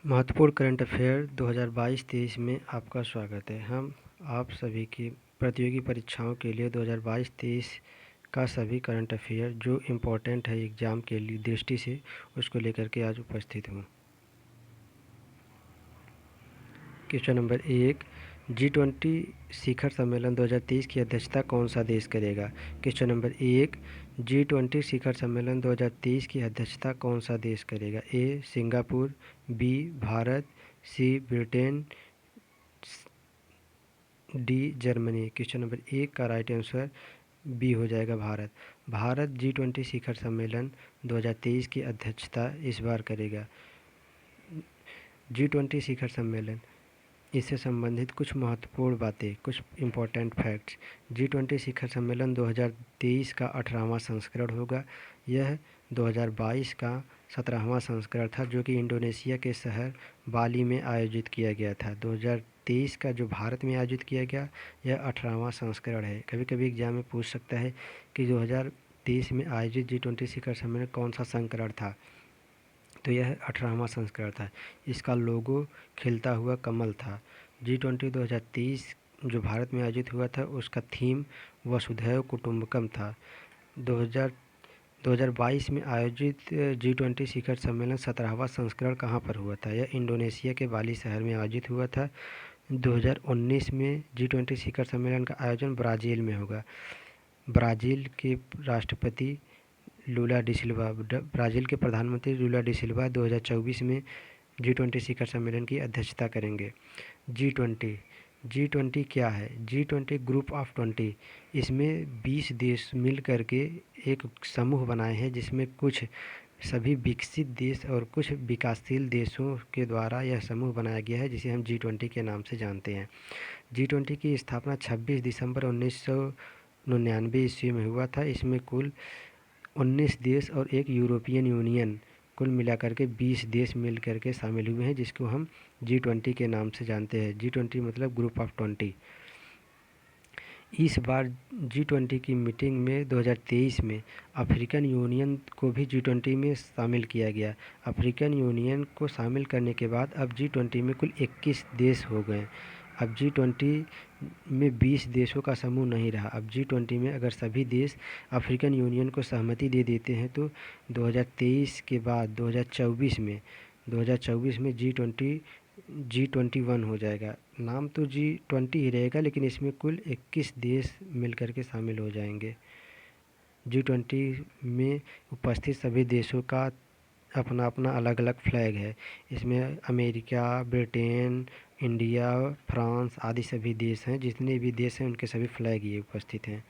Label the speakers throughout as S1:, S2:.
S1: महत्वपूर्ण current affair 2022-23 में आपका स्वागत है। हम आप सभी की प्रतियोगी परीक्षाओं के लिए 2022-23 का सभी करंट अफेयर जो इम्पोर्टेंट है एग्ज़ाम के लिए दृष्टि से उसको लेकर के आज उपस्थित हूँ। क्वेश्चन नंबर 1, G20 शिखर सम्मेलन 2023 की अध्यक्षता कौन सा देश करेगा? क्वेश्चन नंबर 1, G20 शिखर सम्मेलन 2023 की अध्यक्षता कौन सा देश करेगा? A Singapore, B Bharat, C Britain, D Germany. Question number 1 का राइट आंसर बी हो जाएगा भारत। भारत G20 शिखर सम्मेलन 2023 की अध्यक्षता इस बार करेगा। G20 शिखर सम्मेलन, इससे संबंधित कुछ महत्वपूर्ण बातें, कुछ इम्पोर्टेंट फैक्ट्स। G20 शिखर सम्मेलन 2023 का 18वां संस्करण होगा। यह 2022 का 17वां संस्करण था जो कि इंडोनेशिया के शहर बाली में आयोजित किया गया था। 2023 का जो भारत में आयोजित किया गया यह 18वां संस्करण है। कभी कभी एग्जाम में पूछ सकता है कि 2023 में आयोजित G20 शिखर सम्मेलन कौन सा संस्करण था, तो यह 18वां संस्करण था। इसका लोगो खिलता हुआ कमल था। G20 2023 जो भारत में आयोजित हुआ था उसका थीम वसुधैव कुटुंबकम था। 2022 में आयोजित G20 शिखर सम्मेलन 17वां संस्करण कहाँ पर हुआ था? यह इंडोनेशिया के बाली शहर में आयोजित हुआ था। 2019 में G20 शिखर सम्मेलन का आयोजन ब्राज़ील में होगा। ब्राज़ील के राष्ट्रपति लूला डी सिल्वा, ब्राज़ील के प्रधानमंत्री लूला डी सिल्वा 2024 में G20 शिखर सम्मेलन की अध्यक्षता करेंगे। G20 क्या है? G20 ग्रुप ऑफ 20, इसमें 20 देश मिल करके एक समूह बनाए हैं जिसमें कुछ सभी विकसित देश और कुछ विकासशील देशों के द्वारा यह समूह बनाया गया है जिसे हम G20 के नाम से जानते हैं। G20 की स्थापना 26 दिसंबर 1999 ईस्वी में हुआ था। इसमें कुल 19 देश और एक यूरोपियन यूनियन, कुल मिलाकर के 20 देश मिल करके शामिल हुए हैं जिसको हम G20 के नाम से जानते हैं। G20 मतलब ग्रुप ऑफ 20। इस बार G20 की मीटिंग में 2023 में अफ्रीकन यूनियन को भी G20 में शामिल किया गया। अफ्रीकन यूनियन को शामिल करने के बाद अब G20 में कुल 21 देश हो गए। अब G20 में 20 देशों का समूह नहीं रहा। अब G20 में अगर सभी देश अफ्रीकन यूनियन को सहमति दे देते हैं तो 2023 के बाद 2024 में G21 हो जाएगा। नाम तो G20 ही रहेगा लेकिन इसमें कुल 21 देश मिल कर के शामिल हो जाएंगे। G20 में उपस्थित सभी देशों का अपना अपना अलग अलग फ्लैग है। इसमें अमेरिका, ब्रिटेन, इंडिया, फ्रांस आदि सभी देश हैं। जितने भी देश हैं उनके सभी फ्लैग ये उपस्थित हैं।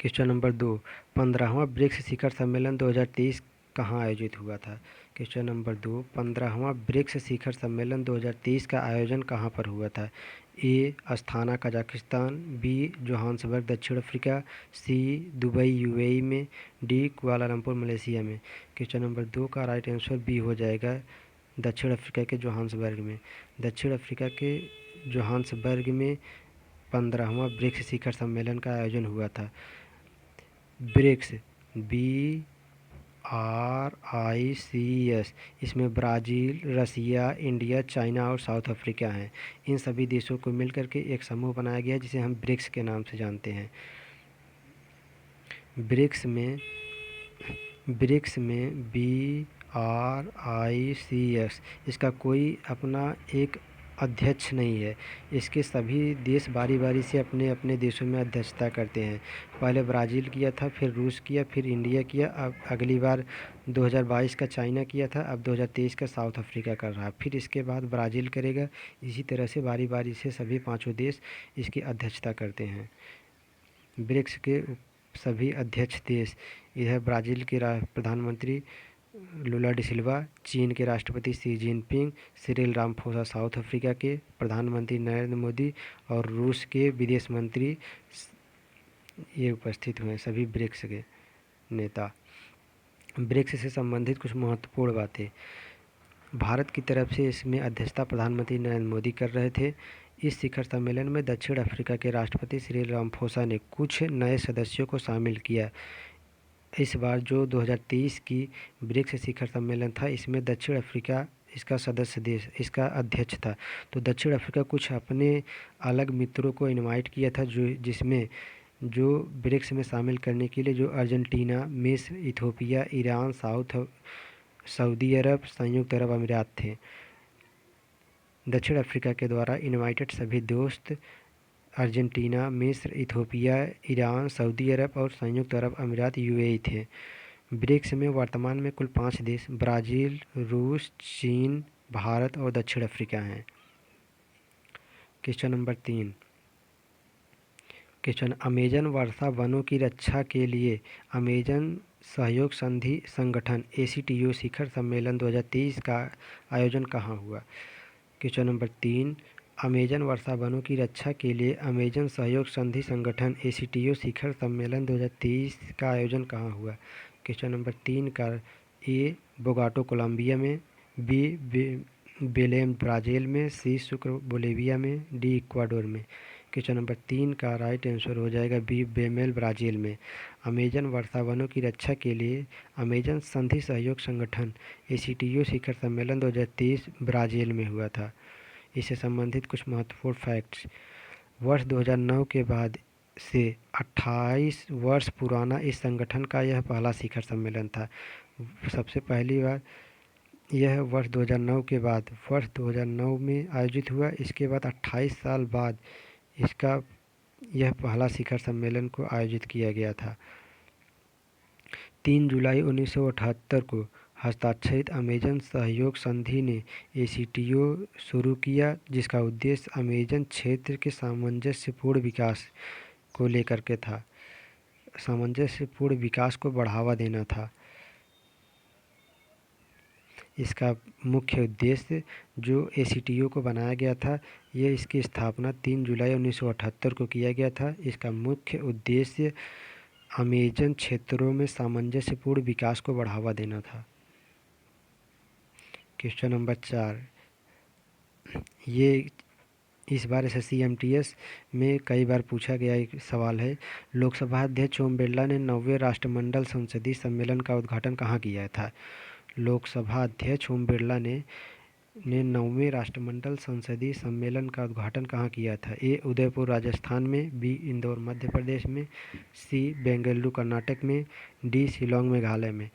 S1: क्वेश्चन नंबर 2, 15वां ब्रिक्स शिखर सम्मेलन 2023 कहाँ आयोजित हुआ था? क्वेश्चन नंबर 2, 15वां ब्रिक्स शिखर सम्मेलन 2023 का आयोजन कहाँ पर हुआ था? ए अस्थाना कजाकिस्तान, बी जोहान्सबर्ग दक्षिण अफ्रीका, सी दुबई यूएई में, डी कुआलालंपुर मलेशिया में। क्वेश्चन नंबर 2 का राइट आंसर बी हो जाएगा, दक्षिण अफ्रीका के जोहान्सबर्ग में। दक्षिण अफ्रीका के जोहान्सबर्ग में 15वां ब्रिक्स शिखर सम्मेलन का आयोजन हुआ था। ब्रिक्स BRICS, इसमें ब्राज़ील, रसिया, इंडिया, चाइना और साउथ अफ्रीका हैं। इन सभी देशों को मिलकर के एक समूह बनाया गया जिसे हम ब्रिक्स के नाम से जानते हैं। ब्रिक्स में BRICS, इसका कोई अपना एक अध्यक्ष नहीं है। इसके सभी देश बारी बारी से अपने अपने देशों में अध्यक्षता करते हैं। पहले ब्राज़ील किया था, फिर रूस किया, फिर इंडिया किया, अब अगली बार 2022 का चाइना किया था, अब 2023 का साउथ अफ्रीका कर रहा, फिर इसके बाद ब्राज़ील करेगा। इसी तरह से बारी बारी से सभी पाँचों देश इसकी अध्यक्षता करते हैं। ब्रिक्स के सभी अध्यक्ष देश, यह ब्राज़ील के प्रधानमंत्री लूला डी सिल्वा, चीन के राष्ट्रपति Xi Jinping, Cyril Ramaphosa south Africa के प्रधानमंत्री नरेंद्र मोदी और रूस के विदेश मंत्री ये उपस्थित हुए, सभी ब्रिक्स के नेता। ब्रिक्स से संबंधित कुछ महत्वपूर्ण बातें। भारत की तरफ से इसमें अध्यक्षता प्रधानमंत्री नरेंद्र मोदी कर रहे थे। इस शिखर सम्मेलन में दक्षिण अफ्रीका के राष्ट्रपति सिरिल रामाफोसा ने कुछ नए सदस्यों को शामिल किया। इस बार जो 2023 की ब्रिक्स शिखर सम्मेलन था, इसमें दक्षिण अफ्रीका इसका सदस्य देश, इसका अध्यक्ष था। तो दक्षिण अफ्रीका कुछ अपने अलग मित्रों को इनवाइट किया था, जो जिसमें जो ब्रिक्स में शामिल करने के लिए जो अर्जेंटीना, मिस्र, इथियोपिया, ईरान, सऊदी अरब, संयुक्त अरब अमीरात थे। दक्षिण अफ्रीका के द्वारा इनवाइटेड सभी दोस्त अर्जेंटीना, मिस्र, इथियोपिया, ईरान, सऊदी अरब और संयुक्त अरब अमीरात यूएई थे। ब्रिक्स में वर्तमान में कुल 5 देश ब्राज़ील, रूस, चीन, भारत और दक्षिण अफ्रीका हैं। Question number 3। क्वेश्चन, अमेजन वर्षा वनों की रक्षा के लिए अमेजन सहयोग संधि संगठन ACTU शिखर सम्मेलन 2023 का आयोजन कहाँ हुआ? Question number 3। अमेजन वर्षा वनों की रक्षा के लिए अमेजन सहयोग संधि संगठन ACTU शिखर सम्मेलन 2023 का आयोजन कहाँ हुआ? क्वेश्चन नंबर 3 का ए बोगाटो कोलंबिया में, बी बेलेम ब्राज़ील में, सी सुक्र बोलिविया में, डी इक्वाडोर में। क्वेश्चन नंबर 3 का राइट आंसर हो जाएगा बी बेमेल ब्राज़ील में। अमेजन वर्षा वनों की रक्षा के लिए अमेजन संधि सहयोग संगठन ACTU शिखर सम्मेलन 2023 ब्राज़ील में हुआ था। इससे संबंधित कुछ महत्वपूर्ण फैक्ट्स। वर्ष 2009 के बाद से 28 वर्ष पुराना इस संगठन का यह पहला शिखर सम्मेलन था। सबसे पहली बार यह वर्ष 2009 के बाद वर्ष 2009 में आयोजित हुआ। इसके बाद 28 साल बाद इसका यह पहला शिखर सम्मेलन को आयोजित किया गया था। 3 जुलाई 1978 को हस्ताक्षरित अमेजन सहयोग संधि ने ACTU शुरू किया, जिसका उद्देश्य अमेजन क्षेत्र के सामंजस्यपूर्ण विकास को लेकर के था, सामंजस्यपूर्ण विकास को बढ़ावा देना था। इसका मुख्य उद्देश्य जो ACTU को बनाया गया था, ये इसकी स्थापना 3 जुलाई 1978 को किया गया था। इसका मुख्य उद्देश्य अमेजन क्षेत्रों में सामंजस्यपूर्ण विकास को बढ़ावा देना था। Question number 4। ये इस बार SSC MTS में कई बार पूछा गया एक सवाल है। लोकसभा अध्यक्ष ओम बिरला ने 9वें राष्ट्रमंडल संसदीय सम्मेलन का उद्घाटन कहाँ किया था? लोकसभा अध्यक्ष ओम बिरला ने 9वें राष्ट्रमंडल संसदीय सम्मेलन का उद्घाटन कहाँ किया था? ए उदयपुर राजस्थान में, बी इंदौर मध्य प्रदेश में, सी बेंगलुरु कर्नाटक में, डी शिलोंग मेघालय में।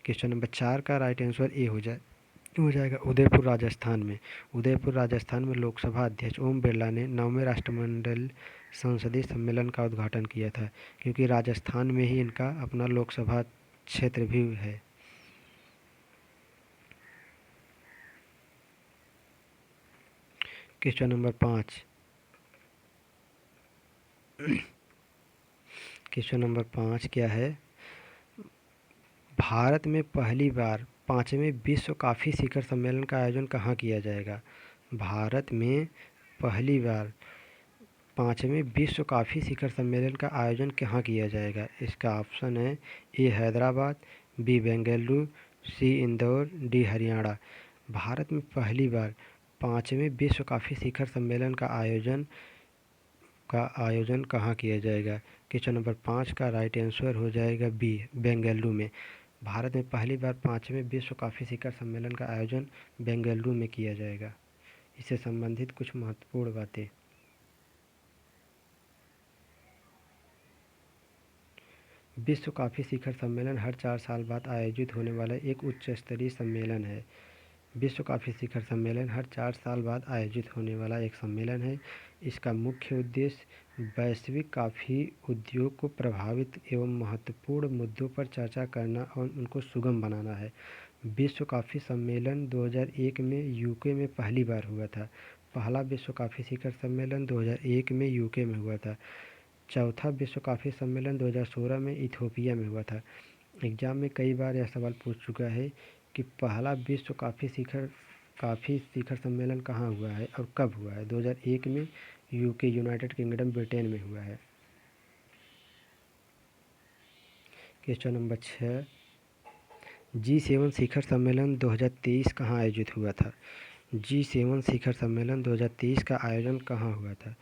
S1: क्वेश्चन नंबर 4 का राइट आंसर ए हो जाएगा उदयपुर राजस्थान में। उदयपुर राजस्थान में लोकसभा अध्यक्ष ओम बिरला ने 9वें राष्ट्रमंडल संसदीय सम्मेलन का उद्घाटन किया था, क्योंकि राजस्थान में ही इनका अपना लोकसभा क्षेत्र भी है। Question number 5। क्वेश्चन नंबर 5 क्या है? भारत में पहली बार 5वें विश्व कॉफ़ी शिखर सम्मेलन का आयोजन कहाँ किया जाएगा? भारत में पहली बार 5वें विश्व कॉफ़ी शिखर सम्मेलन का आयोजन कहाँ किया जाएगा? इसका ऑप्शन है ए हैदराबाद, बी बेंगलुरु, सी इंदौर, डी हरियाणा। भारत में पहली बार 5वें विश्व कॉफ़ी शिखर सम्मेलन का आयोजन कहाँ किया जाएगा? क्वेश्चन नंबर 5 का राइट आंसर हो जाएगा बी बेंगलुरु में। भारत में पहली बार 5वें विश्व कॉफ़ी शिखर सम्मेलन का आयोजन बेंगलुरु में किया जाएगा। इससे संबंधित कुछ महत्वपूर्ण बातें। विश्व कॉफ़ी शिखर सम्मेलन हर 4 साल बाद आयोजित होने वाला एक उच्च स्तरीय सम्मेलन है। विश्व कॉफ़ी शिखर सम्मेलन हर 4 साल बाद आयोजित होने वाला एक सम्मेलन है। इसका मुख्य उद्देश्य वैश्विक कॉफ़ी उद्योग को प्रभावित एवं महत्वपूर्ण मुद्दों पर चर्चा करना और उनको सुगम बनाना है। विश्व कॉफ़ी सम्मेलन 2001 में यूके में पहली बार हुआ था। पहला विश्व कॉफ़ी शिखर सम्मेलन 2001 में यूके में हुआ था। चौथा विश्व कॉफ़ी सम्मेलन 2016 में इथियोपिया में हुआ था। एग्ज़ाम में कई बार यह सवाल पूछ चुका है कि पहला विश्व कॉफ़ी शिखर सम्मेलन कहाँ हुआ है और कब हुआ है? 2001 में यूके यूनाइटेड किंगडम ब्रिटेन में हुआ है। Question number 6। G7 शिखर सम्मेलन 2023 कहाँ आयोजित हुआ था? G7 शिखर सम्मेलन 2023 का आयोजन कहाँ हुआ था?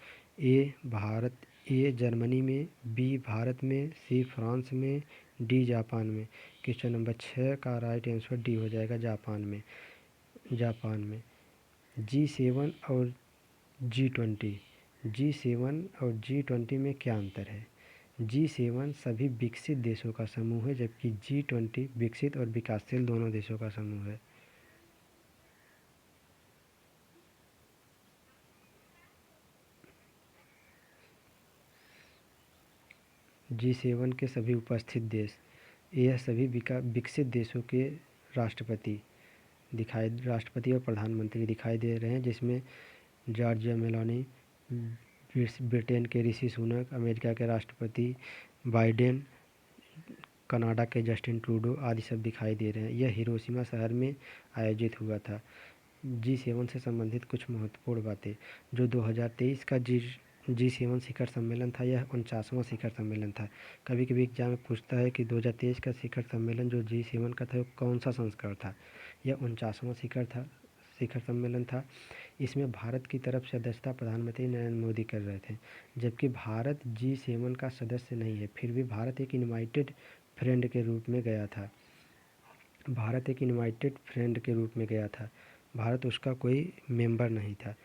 S1: ए जर्मनी में, बी भारत में, सी फ्रांस में, डी जापान में। क्वेश्चन नंबर 6 का राइट आंसर डी हो जाएगा, जापान में। जापान में। G7 और G20, G7 और G20 में क्या अंतर है? G7 सभी विकसित देशों का समूह है, जबकि G20 विकसित और विकासशील दोनों देशों का समूह है। G7 के सभी उपस्थित देश, यह सभी विकसित देशों के राष्ट्रपति और प्रधानमंत्री दिखाई दे रहे हैं, जिसमें जॉर्जिया मेलोनी, ब्रिटेन के ऋषि सुनक, अमेरिका के राष्ट्रपति बाइडेन, कनाडा के जस्टिन ट्रूडो आदि सब दिखाई दे रहे हैं। यह हिरोशिमा शहर में आयोजित हुआ था। G7 से संबंधित कुछ महत्वपूर्ण बातें। जो 2023 का G7 शिखर सम्मेलन था, यह 49वां शिखर सम्मेलन था। कभी कभी एग्जाम में पूछता है कि 2023 का शिखर सम्मेलन जो G7 का था, वो कौन सा संस्करण था? यह 49वां शिखर सम्मेलन था। इसमें भारत की तरफ से अध्यक्षता प्रधानमंत्री नरेंद्र मोदी कर रहे थे, जबकि भारत G7 का सदस्य नहीं है, फिर भी भारत एक इनवाइटेड फ्रेंड के रूप में गया था। भारत उसका कोई मेंबर नहीं था।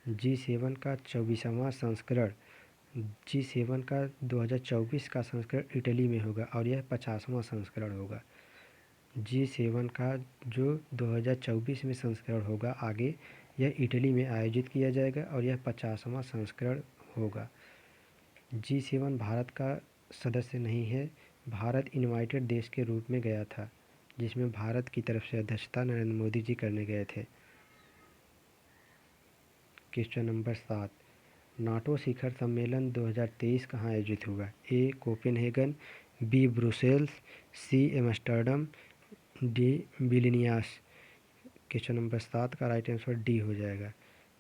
S1: G7 का 24वां संस्करण, G7 का 2024 का संस्करण इटली में होगा और यह 50वां संस्करण होगा। G7 का जो 2024 में संस्करण होगा आगे, यह इटली में आयोजित किया जाएगा और यह 50वां संस्करण होगा। G7 भारत का सदस्य नहीं है, भारत इनवाइटेड देश के रूप में गया था, जिसमें भारत की तरफ से अध्यक्षता नरेंद्र मोदी जी करने गए थे। क्वेश्चन नंबर 7, नाटो शिखर सम्मेलन 2023 कहाँ आयोजित हुआ? ए कोपेनहेगन, बी ब्रुसेल्स, सी एम्स्टर्डम, डी विलिनियस। क्वेश्चन नंबर 7 का राइट आंसर डी हो जाएगा,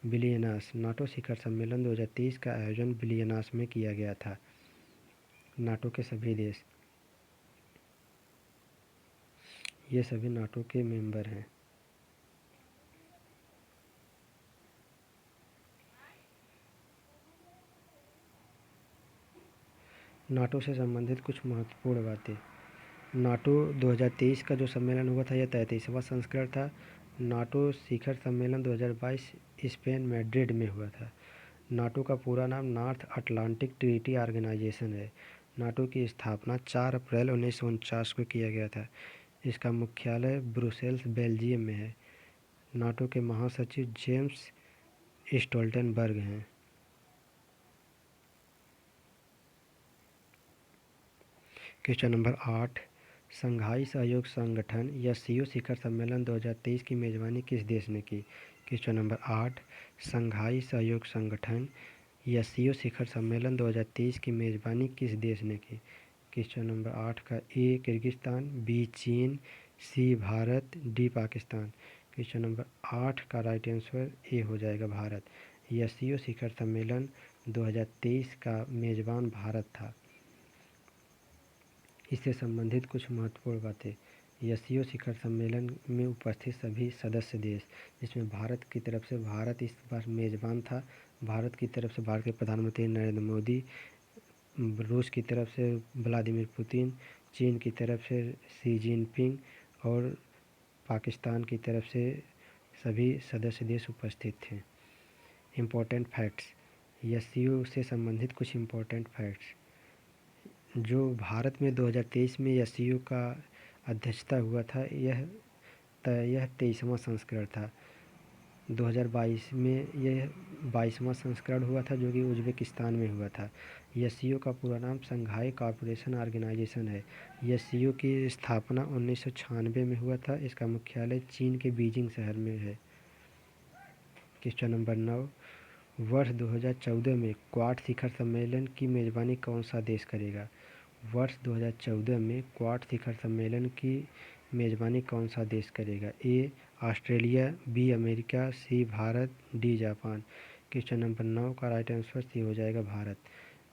S1: विलियनस। नाटो शिखर सम्मेलन 2023 का आयोजन विलियनस में किया गया था। नाटो के सभी देश, ये सभी नाटो के मेंबर हैं। नाटो से संबंधित कुछ महत्वपूर्ण बातें। नाटो 2023 का जो सम्मेलन हुआ था, यह 33वां संस्करण था। नाटो शिखर सम्मेलन 2022 स्पेन मैड्रिड में हुआ था। नाटो का पूरा नाम नॉर्थ अटलांटिक ट्रीटी ऑर्गेनाइजेशन है। नाटो की स्थापना 4 अप्रैल 1949 को किया गया था। इसका मुख्यालय ब्रुसेल्स, बेल्जियम में है। नाटो के महासचिव जेम्स स्टोल्टनबर्ग हैं। क्वेश्चन नंबर 8, शंघाई सहयोग संगठन या SCO शिखर सम्मेलन 2023 की मेज़बानी किस देश ने की? क्वेश्चन नंबर 8, शंघाई सहयोग संगठन या SCO शिखर सम्मेलन 2023 की मेज़बानी किस देश ने की? क्वेश्चन नंबर 8 का ए किर्गिस्तान, बी चीन, C Bharat, D Pakistan. Question number 8 का राइट आंसर ए हो जाएगा, भारत। SCO शिखर सम्मेलन 2023 का मेज़बान भारत था। इससे संबंधित कुछ महत्वपूर्ण बातें। SCO शिखर सम्मेलन में उपस्थित सभी सदस्य देश, जिसमें भारत की तरफ से, भारत इस बार मेज़बान था। भारत की तरफ से भारत के प्रधानमंत्री नरेंद्र मोदी, रूस की तरफ से व्लादिमीर पुतिन, चीन की तरफ से शी जिनपिंग और पाकिस्तान की तरफ से सभी सदस्य देश उपस्थित थे। इम्पोर्टेंट फैक्ट्स, SCO से संबंधित कुछ इम्पोर्टेंट फैक्ट्स। जो भारत में 2023 में SCO का अध्यक्षता हुआ था, यह 23वां संस्करण था। 2022 में यह 22वां संस्करण हुआ था, जो कि उज़्बेकिस्तान में हुआ था। SCO का पूरा नाम शंघाई कोऑपरेशन ऑर्गेनाइजेशन है। SCO की स्थापना 1996 में हुआ था। इसका मुख्यालय चीन के बीजिंग शहर में है। क्वेश्चन नंबर 9, वर्ष 2014 में क्वाड शिखर सम्मेलन की मेज़बानी कौन सा देश करेगा? वर्ष 2014 में क्वाड शिखर सम्मेलन की मेज़बानी कौन सा देश करेगा? A Australia, B America, C Bharat, D Japan. Question number 9 का राइट आंसर सी हो जाएगा, भारत।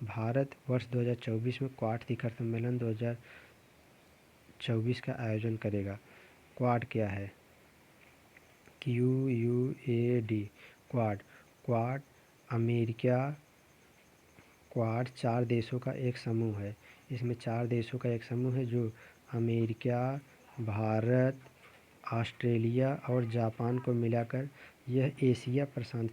S1: भारत वर्ष 2024 में क्वाड शिखर सम्मेलन 2024 का आयोजन करेगा। क्वाड क्या है? QUAD, quad. Quad America, quad 4 देशों का एक समूह है। इसमें 4 देशों का एक समूह है जो अमेरिका, भारत, ऑस्ट्रेलिया और जापान को मिलाकर यह एशिया प्रशांत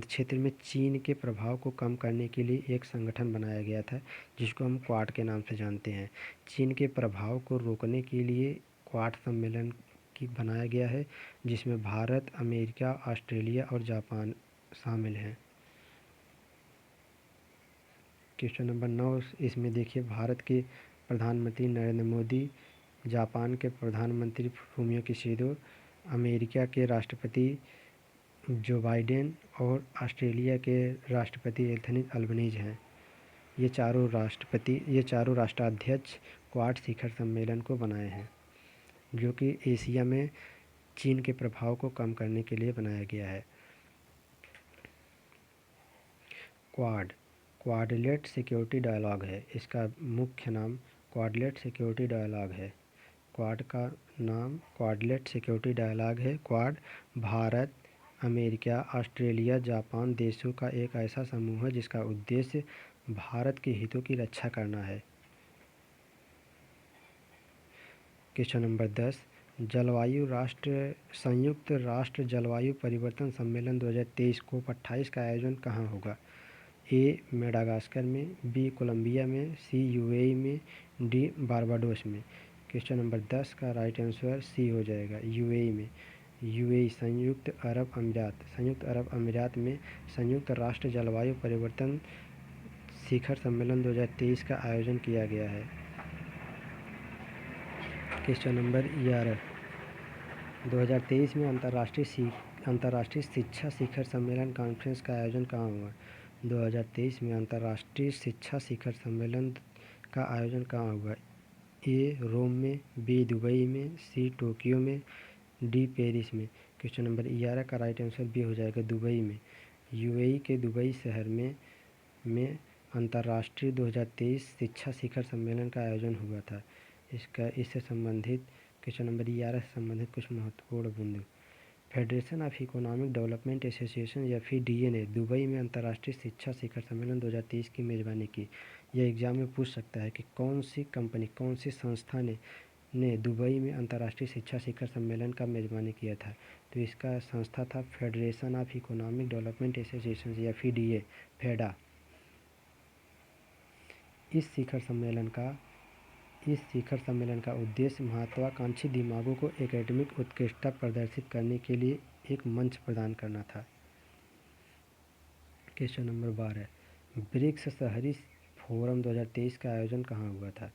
S1: क्षेत्र में चीन के प्रभाव को कम करने के लिए एक संगठन बनाया गया था, जिसको हम क्वाड के नाम से जानते हैं। चीन के प्रभाव को रोकने के लिए क्वाड सम्मेलन की बनाया गया है, जिसमें भारत, अमेरिका, ऑस्ट्रेलिया और जापान शामिल हैं। क्वेश्चन नंबर 9, इसमें देखिए, भारत के प्रधानमंत्री नरेंद्र मोदी, जापान के प्रधानमंत्री फूमियो किशिदा, अमेरिका के राष्ट्रपति जो बाइडेन और ऑस्ट्रेलिया के राष्ट्रपति एंथनी अल्बनीज़ हैं। ये चारों राष्ट्राध्यक्ष क्वाड शिखर सम्मेलन को बनाए हैं, जो कि एशिया में चीन के प्रभाव को कम करने के लिए बनाया गया है। क्वाड्रिलेटरल सिक्योरिटी डायलॉग है। इसका मुख्य नाम क्वाड्रिलेटरल सिक्योरिटी डायलॉग है। क्वाड का नाम क्वाड्रिलेटरल सिक्योरिटी डायलॉग है। Quad Bharat, America, Australia, Japan देशों का एक ऐसा समूह है जिसका उद्देश्य भारत के हितों की रक्षा करना है। क्वेश्चन नंबर 10, संयुक्त राष्ट्र जलवायु परिवर्तन सम्मेलन 2023 COP 28 का आयोजन कहाँ होगा? ए मेडागास्कर में, बी कोलंबिया में, सी यूएई में, डी बारबाडोस में। क्वेश्चन नंबर 10 का राइट आंसर सी हो जाएगा, यूएई में। यूएई संयुक्त अरब अमीरात में संयुक्त राष्ट्र जलवायु परिवर्तन शिखर सम्मेलन 2023 का आयोजन किया गया है। क्वेश्चन नंबर 11, 2023 में अंतर्राष्ट्रीय शिक्षा शिखर सम्मेलन कॉन्फ्रेंस का आयोजन कहाँ हुआ? 2023 में अंतर्राष्ट्रीय शिक्षा शिखर सम्मेलन का आयोजन कहाँ हुआ? ए रोम में, बी दुबई में, सी टोक्यो में, डी पेरिस में। क्वेश्चन नंबर 11 का राइट आंसर बी हो जाएगा, दुबई में। यूएई के दुबई शहर में अंतर्राष्ट्रीय 2023 शिक्षा शिखर सम्मेलन का आयोजन हुआ था। इससे संबंधित क्वेश्चन नंबर 11 से संबंधित कुछ महत्वपूर्ण बिंदु। Federation of economic development association या फिर डीए ने दुबई में अंतर्राष्ट्रीय शिक्षा शिखर सम्मेलन 2023 की मेज़बानी की। यह एग्जाम में पूछ सकता है कि कौन सी संस्था ने दुबई में अंतर्राष्ट्रीय शिक्षा शिखर सम्मेलन का मेज़बानी किया था? तो इसका संस्था था federation of economic development association या फिर डीए, फेडा। इस शिखर सम्मेलन का उद्देश्य महत्वाकांक्षी दिमागों को एकेडमिक उत्कृष्टता प्रदर्शित करने के लिए एक मंच प्रदान करना था। क्वेश्चन नंबर 12, ब्रिक्स शहरी फोरम 2023 का आयोजन कहाँ हुआ था?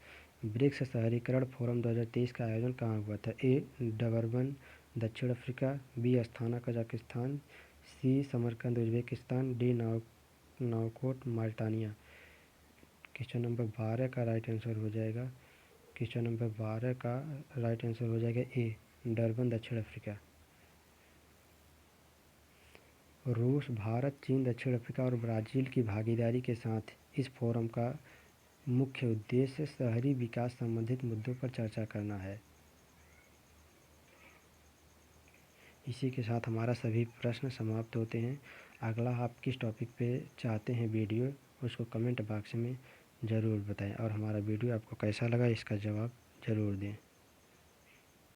S1: ब्रिक्स शहरीकरण फोरम 2023 का आयोजन कहाँ हुआ था? ए डरबन दक्षिण Africa, B Astana Kazakhstan, C Samarkand Uzbekistan, D Nouakchott Mauritania. Question number 12 का राइट आंसर हो जाएगा ए डरबन दक्षिण अफ्रीका। रूस, भारत, चीन, दक्षिण अफ्रीका और ब्राज़ील की भागीदारी के साथ इस फोरम का मुख्य उद्देश्य शहरी विकास संबंधित मुद्दों पर चर्चा करना है। इसी के साथ हमारा सभी प्रश्न समाप्त होते हैं। अगला आप किस टॉपिक पे चाहते हैं वीडियो, उसको कमेंट बॉक्स में ज़रूर बताएं और हमारा वीडियो आपको कैसा लगा इसका जवाब ज़रूर दें।